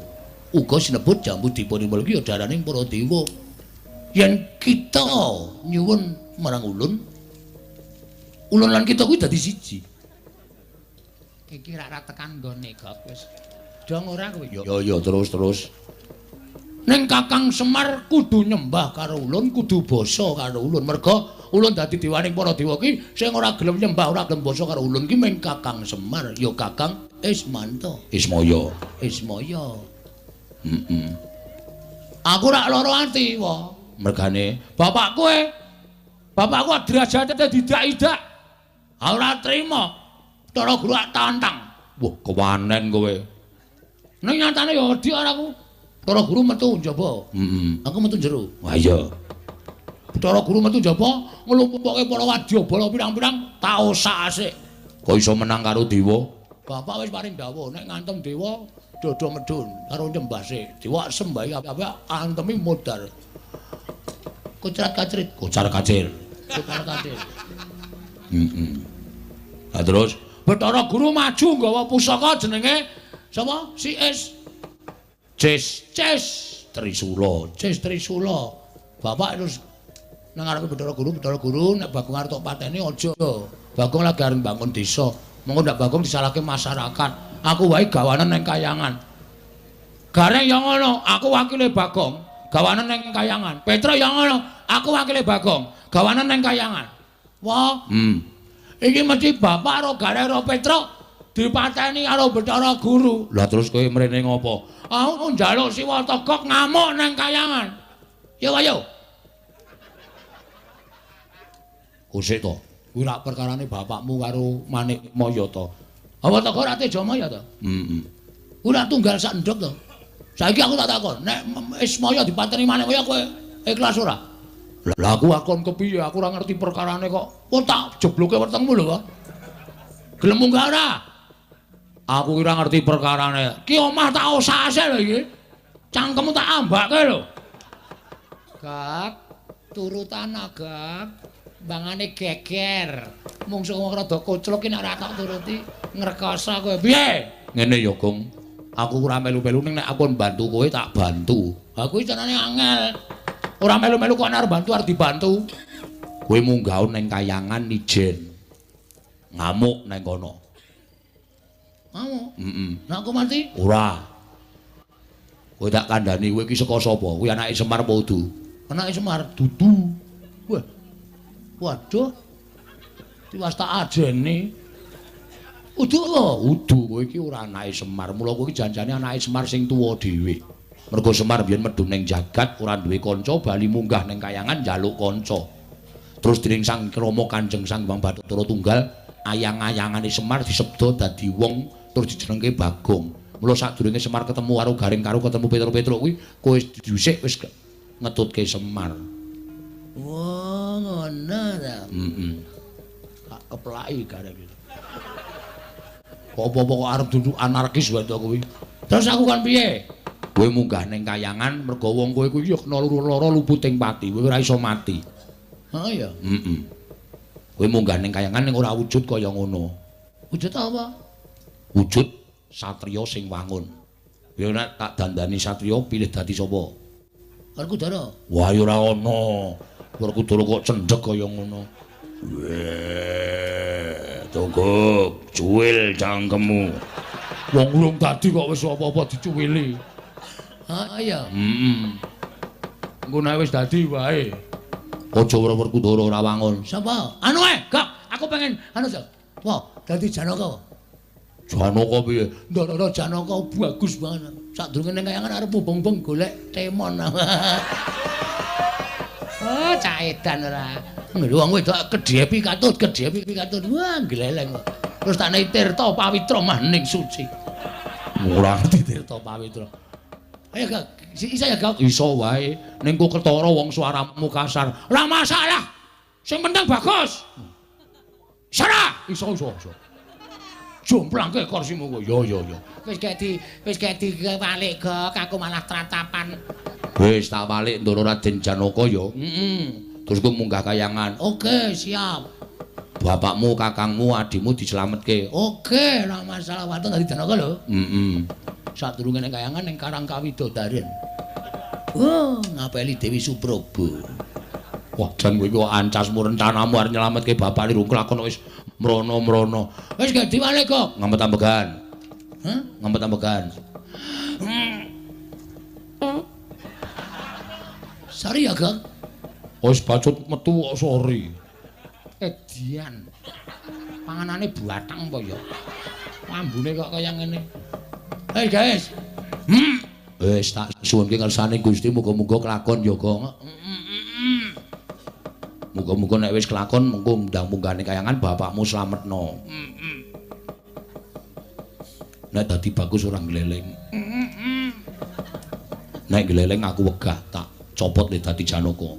Uga sinebut jambu dipunimul ki ya daraning para dewa. Yen kita nyuwun marang ulun, ulun lan kita kuwi dadi siji. Iki ra tekan nggone kok wis. Dong ora kowe. Ya terus. Ning Kakang Semar kudu nyembah karo ulun, kudu basa karo ulun. Merga ulun dadi dewaning para dewa ki sing ora gelem nyembah, ora gelem basa karo ulun ki mung Kakang Semar, ya Kakang Ismanto. Ismaya. Ismaya. Aku rak loro ati, wa. Mergane Bapakku derajate didak-idak. Ora trima. Cara guru tantang. wah kewanen kowe. Ning nyatane ya wedi aku. Cara guru metu njaba. Aku metu jero. Wah iya. Cara guru metu njaba nglumpukke para wadyabala pirang-pirang taosak asik. Kok iso menang karo dewa? Bapak wis paring dawuh nek ngantem dewa dodo medun karo nyembase. Dewa sembahi apa antemi modal. Kocar-kacrit, Kocar-kacir. kocar-kacir. Lah terus Bathara Guru maju nggawa pusaka jenenge sapa? Cis Trisula. Cis Trisula. Bapak terus nang ngarepe Bathara Guru nek Bagong arep tok pateni aja. Bagong lagi arep bangun desa. Monggo ndak Bagong disalahke masyarakat. Aku wae gawanen ning kayangan. Gareng yang ngono, aku wakile Bagong. Gawanen ning kayangan. Petra yang ngono, aku wakile Bagong. Gawanen ning kayangan. Wah. Iki mesti bapak karo Gareng karo Petra dipateni karo Bathara Guru. Lah terus kowe mrene ngopo? Aku njaluk Siwa Togok ngamuk nang kayangan. Yo ayo. Kusik to. Kuwi rak perkarane bapakmu karo Manik Maya to. Apa Togok ora Teja Maya to? Kuwi rak tunggal sak ndok to. Saiki aku tak takon, nek Ismaya dipateni Manik Maya kowe ikhlas ora? Lah aku akon kepiye? Aku ora ngerti perkarane kok. Kok tak jebloke wetengmu lho kok. Gelem munggah ora? Aku ora ngerti perkarane. Ki omah tak osase lho iki. Cangkemmu tak ambake lho. Gak, turutan agak. Bangane geger. Mungsuh wong rada koclok ki nek ora tak turuti ngrekoso kowe. Piye? Ngene ya, Gong. Aku ora melu-melu ning nek aku bantu kowe tak bantu. Aku iki carane angel. Ora melu-melu kok arep bantu arep dibantu. Kowe munggah ning kayangan ijen. Ngamuk nang kono. Ngamuk? Nek aku mati? Ora. Kowe tak kandhani kowe iki saka sapa? Kuwi anake Semar apa Udu? Anake Semar dudu. Wah. Waduh. Tiwas tak ajeni. Udu lho, Udu kowe iki ora anake Semar. Mula kowe iki janjane anake Semar sing tuwa dhewe. Mergo Semar biyen medhun ning jagat ora duwe kanca, bali munggah ning kayangan njaluk kanca. Terus dening Sang Rama Kanjeng Sang Hyang Bathara Tunggal, ayang-ayangane Semar disebda dadi wong terus dijenengke Bagong. Mula sadurunge Semar ketemu karo Gareng karo ketemu Petruk kuwi kowe dhisik wis ngetutke Semar. wah, ngono ta. Tak keplaki Gareng iki. Apa-apa kok arep duduk anarkis wae to kuwi. Terus aku kan piye? Kowe munggah ning kayangan mergo wong kowe kuwi ya kena lara luputing pati, kowe ora iso mati. Ha iya. Kowe munggah ning kayangan ning ora wujud kaya ngono. Wujud apa? Wujud satriya sing wangun. Ya nek tak dandani satriya pilih dadi sapa? Werkudara. Wah ya ora ana. Werkudara kok cendhek kaya ngono. Weh, cukup cuwil cangkemmu. Wong urung dadi kok wis apa-apa dicuwili. Ha iya. Engko nek wis dadi wae. Aja Werkudara ora wangun. Sapa? Anu Gak, aku pengen anu to. Wah, dadi Janaka. Janaka piye? Ndara Janaka bagus banget. Sadurunge ning kayangan arep mubeng-mubeng golek temon. Oh, cah edan ora. Lho wong wedok kedhepi katut. Wah, gleleng kok. Terus tak nek Tirta Pawitra maning suci. Ora ngerti Tirta Pawitra. Ayo Gak, isa ya Gak. Iso wae ning ku ketara wong swaramu kasar. Ora masalah. Sing penting bagus. Sana, iso. Jomplangke kursimu kok. Yo. Wis keti balik Gak, aku malah tratapan. Wis tak balik ndoro Raden Janaka ya. Terus ku munggah kayangan. Oke, siap. Bapakmu, kakangmu, adimu dislametke. Oke, ora masalah waton dadi Janaka lho. Sadurunge ning kayangan ning Karang Kawidodaren. Oh, ngapeli Dewi Supraba. Wah, jan kowe iki kok ancasmu rencanamu arep nyelametke bapakne rung kelakon wis mrono-mrono. Wis gak diwale kok. Ngempet ambegan. Hah? Ngempet ambegan. Sorry ya, Gong. Wis bacut metu kok sorry. Edian. Panganane buatang apa ya? Ambune kok kaya ngene. Hei guys. Wis tak suwunke ngersane Gusti muga-muga kelakon ya, Gong. Muga-muga nek wis kelakon mengko ndang-munggane kayangan bapakmu slametno. Nek dadi bagus ora gleleng. Nek gleleng aku wegah tak copot nek dadi Janaka.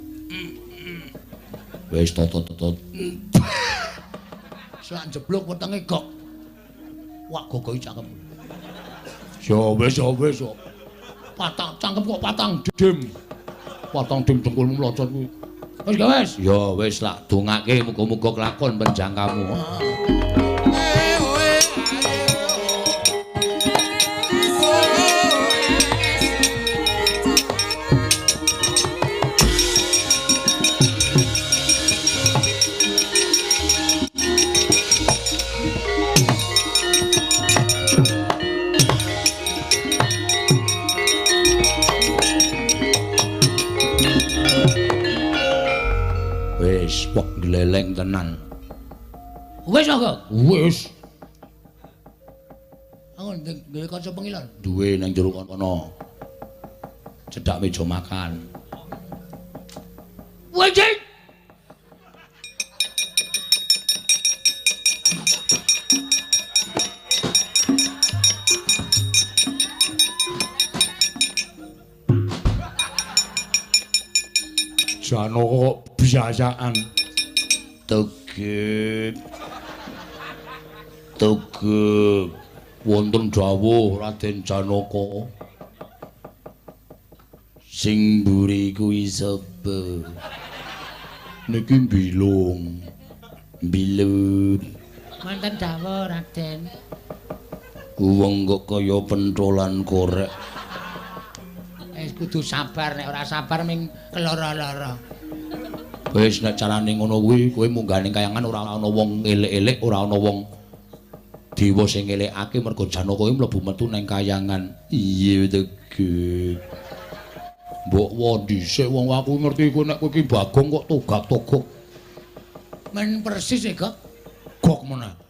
Wis tot. Sak jeblok wetenge gok. Wak gogoki cakep. Ya wis. Patang cangkem kok patang dim. Patang dim dengkulmu mlocot kuwi. Wis gak wis? Ya wis lak dongake muga-muga kelakon penjangkamu. Wis wek gleleng tenan. Wis kok. Wis Aku nggawe kaca pengilan. duwe nang jero kono. Cedhak meja makan. Wis. Janaka biasaan. Tegep. Wonten dawuh Raden Janaka. Sing mburi kuwi sapa? Niki mbilung. Mbilut. Manten dawuh Raden. Wong kok kaya pentolan korek. Wis kudu sabar nek ora sabar ming keloro-loro. Wis nek carane ngono kuwi kowe munggah ning kayangan ora ana wong elek-elek, ora ana wong dewa sing ngelekake mergo Janaka kuwi mlebu metu ning kayangan. Iya tegep. Mbok wae dhisik wong aku ngerti kowe nek kowe ki Bagong kok togak-togok. Men persis e, Gok. Gok meneh.